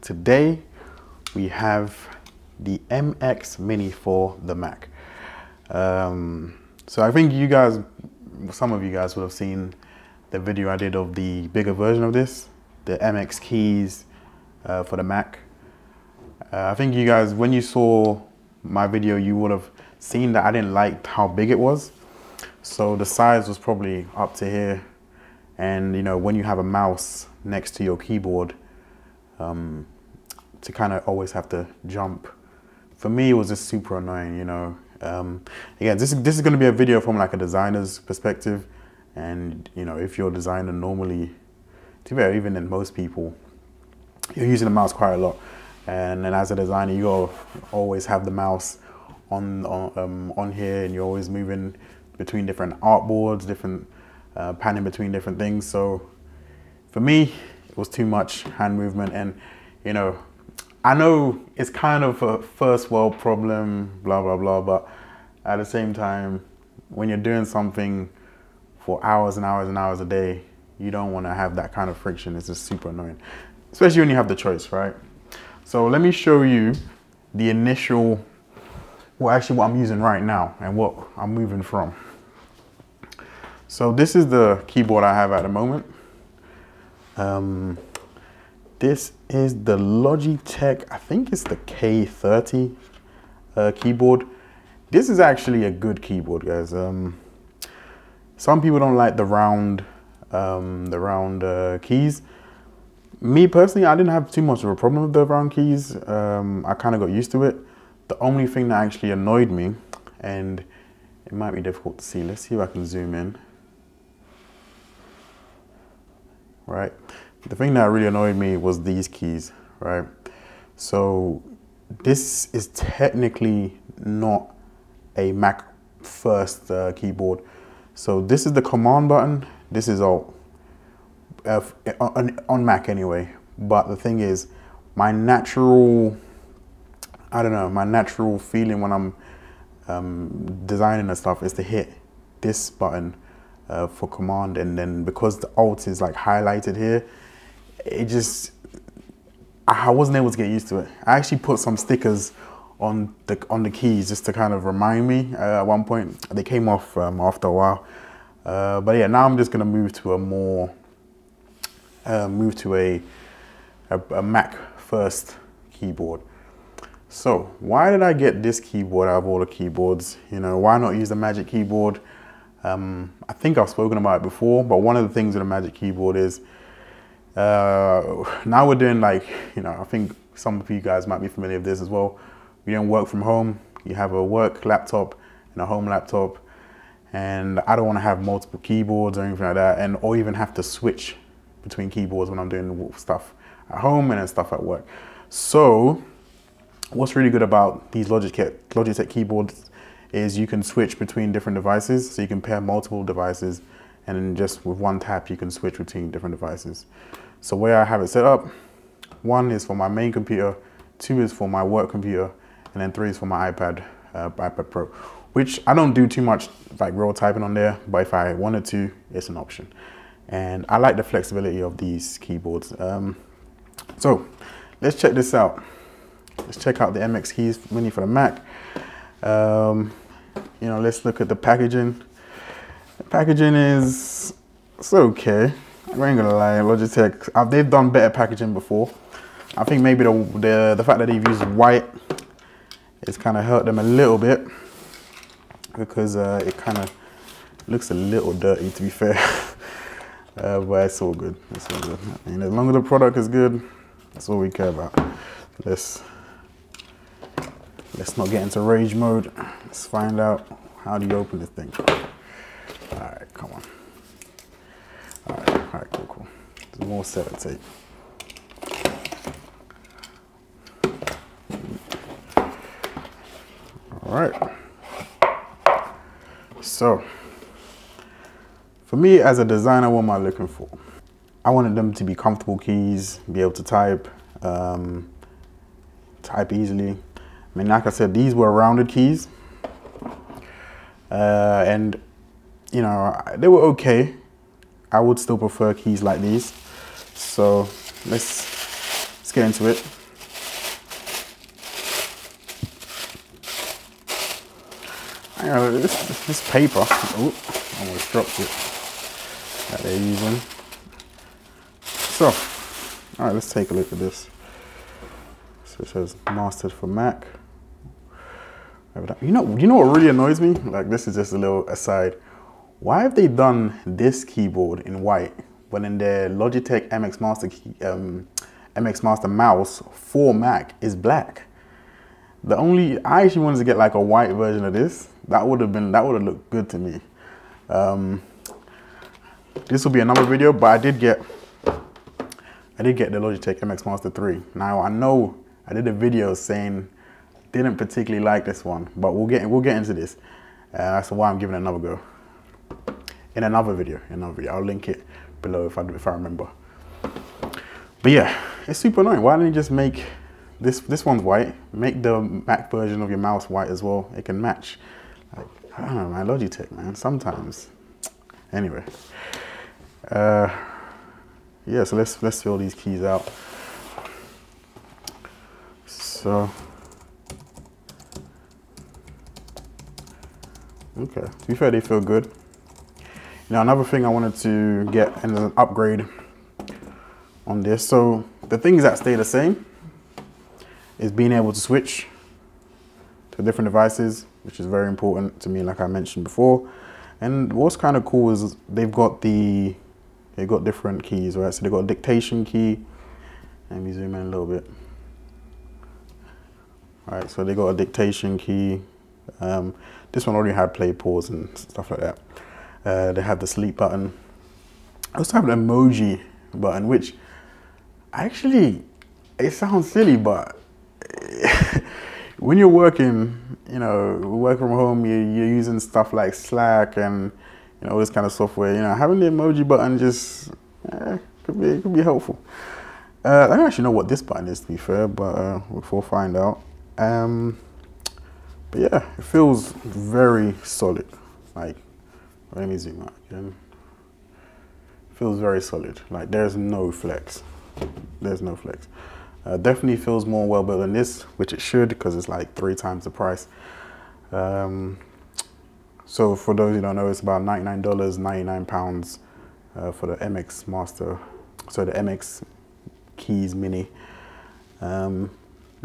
Today we have the MX Mini for the Mac. So I think you guys, some of you guys would have seen the video I did of the bigger version of this, the MX keys for the Mac. I think you guys, when you saw my video, you would have seen that I didn't like how big it was. So the size was probably up to here. And you know, when you have a mouse next to your keyboard, to kind of always have to jump, for me it was just super annoying, you know. Again, this is going to be a video from like a designer's perspective, and you know, if you're a designer normally, to be fair, even in most people, you're using the mouse quite a lot, and then as a designer you gotta always have the mouse on here, and you're always moving between different artboards, different panning between different things. So for me it was too much hand movement, and you know, I know it's kind of a first world problem, blah, blah, blah, but at the same time, when you're doing something for hours and hours and hours a day, you don't want to have that kind of friction. It's just super annoying, especially when you have the choice, right? So let me show you the initial, well, actually what I'm using right now and what I'm moving from. So this is the keyboard I have at the moment. This is the Logitech, I think it's the K30 keyboard. This is actually a good keyboard, guys. Some people don't like the round keys. Me personally, I didn't have too much of a problem with the round keys. I kind of got used to it. The only thing that actually annoyed me, and it might be difficult to see, let's see if I can zoom in. Right. The thing that really annoyed me was these keys, right? So this is technically not a Mac first keyboard. So this is the command button. This is all on Mac anyway. But the thing is, my natural, I don't know, my natural feeling when I'm designing and stuff is to hit this button for command, and then because the Alt is like highlighted here, it just, I wasn't able to get used to it. I actually put some stickers on the keys just to kind of remind me. At one point they came off after a while, but yeah, now I'm just gonna move to a more a Mac first keyboard. So why did I get this keyboard out of all the keyboards? You know, why not use the Magic Keyboard? I think I've spoken about it before, but one of the things with a Magic Keyboard is now we're doing, like, you know, I think some of you guys might be familiar with this as well. We don't work from home. You have a work laptop and a home laptop, and I don't want to have multiple keyboards or anything like that, and or even have to switch between keyboards when I'm doing stuff at home and then stuff at work. So what's really good about these Logitech keyboards is you can switch between different devices. So you can pair multiple devices, and then just with one tap you can switch between different devices. So where I have it set up, 1 is for my main computer, 2 is for my work computer, and then 3 is for my iPad Pro, which I don't do too much like real typing on there, but if I wanted to, it's an option. And I like the flexibility of these keyboards. So let's check this out. Let's check out the MX Keys Mini for the Mac. You know, let's look at the packaging. The packaging is, it's okay. I ain't gonna lie, Logitech, they've done better packaging before. I think maybe the fact that they've used white, it's kind of hurt them a little bit, because it kind of looks a little dirty, to be fair. But it's all good. It's all good. I mean, as long as the product is good, that's all we care about. Let's not get into rage mode. Let's find out, how do you open this thing? All right, come on. All right, cool. There's more sellotape. All right. So, for me as a designer, what am I looking for? I wanted them to be comfortable keys, be able to type easily. I mean, like I said, these were rounded keys, and you know, they were okay. I would still prefer keys like these. So let's get into it. I know this paper, oh, almost dropped it, that they're using. So, all right, let's take a look at this. So it says mastered for Mac. You know what really annoys me? Like, this is just a little aside. Why have they done this keyboard in white when in their Logitech MX Master mouse for Mac is black? I actually wanted to get like a white version of this. That would have looked good to me. This will be another video, but I did get the Logitech MX Master 3. Now I know I did a video saying didn't particularly like this one, but we'll get into this. That's why I'm giving it another go in another video. I'll link it below if I remember. But yeah, it's super annoying. Why don't you just make this one's white? Make the Mac version of your mouse white as well. It can match. Like, I don't know, man. Logitech, man. Sometimes. Anyway. Yeah. So let's fill these keys out. So. Okay. To be fair, they feel good. Now another thing I wanted to get and an upgrade on this. So the things that stay the same is being able to switch to different devices, which is very important to me, like I mentioned before. And what's kind of cool is they've got different keys, right? So they've got a dictation key. Let me zoom in a little bit. All right, so they got a dictation key. This one already had play, pause, and stuff like that. They have the sleep button. I also have an emoji button, which actually, it sounds silly, but when you're working, work from home, you're using stuff like Slack and all this kind of software. Having the emoji button just could be helpful. I don't actually know what this button is, to be fair, but we'll find out. But yeah, it feels very solid. Like, let me zoom out again. It feels very solid. Like, there's no flex. There's no flex. Definitely feels more well built than this, which it should, because it's like 3 times the price. So for those who don't know, it's about $99, £99 for the MX Master, so the MX Keys Mini. But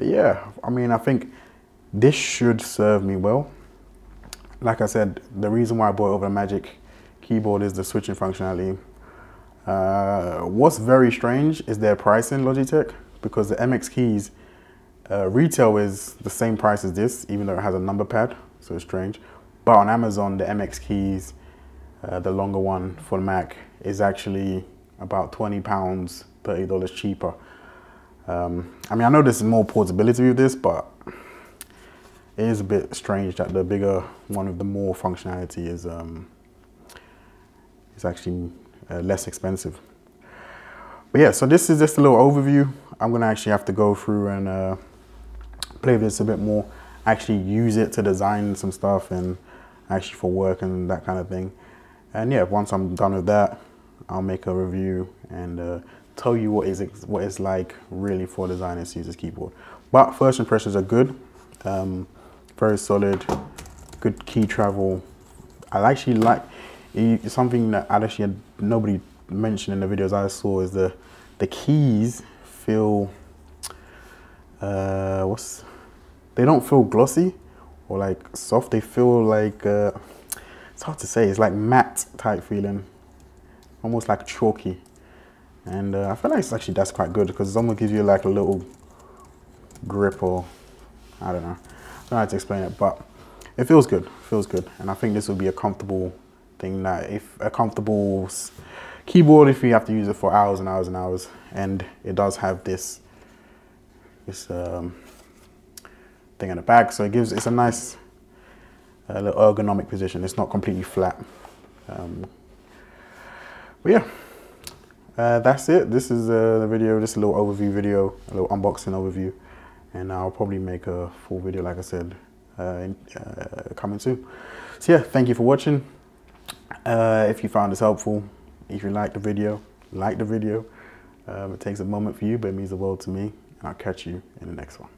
yeah, I mean, I think this should serve me well. Like I said, the reason why I bought it over the Magic Keyboard is the switching functionality. What's very strange is their pricing, Logitech, because the MX Keys retail is the same price as this, even though it has a number pad, so it's strange. But on Amazon, the MX Keys, the longer one for Mac, is actually about £20, $30 cheaper. I mean, I know there's more portability with this, but it is a bit strange that the bigger one with the more functionality is actually less expensive. But yeah, so this is just a little overview. I'm gonna actually have to go through and play with this a bit more, actually use it to design some stuff and actually for work and that kind of thing. And yeah, once I'm done with that, I'll make a review and tell you what it's like really for designers to use this keyboard. But first impressions are good. Very solid, good key travel. I actually like something that nobody mentioned in the videos I saw is the keys feel they don't feel glossy or like soft. They feel like it's hard to say. It's like matte type feeling, almost like chalky. And I feel like that's quite good because it almost gives you like a little grip, or I don't know how to explain it, but it feels good. And I think this will be a comfortable thing, that if a comfortable keyboard if you have to use it for hours and hours and hours. And it does have this thing in the back, so it's a nice little ergonomic position. It's not completely flat. But yeah, that's it. This is the video, just a little overview video, a little unboxing overview. And I'll probably make a full video, like I said, coming soon. So yeah, thank you for watching. If you found this helpful, if you liked the video, like the video. It takes a moment for you, but it means the world to me. and I'll catch you in the next one.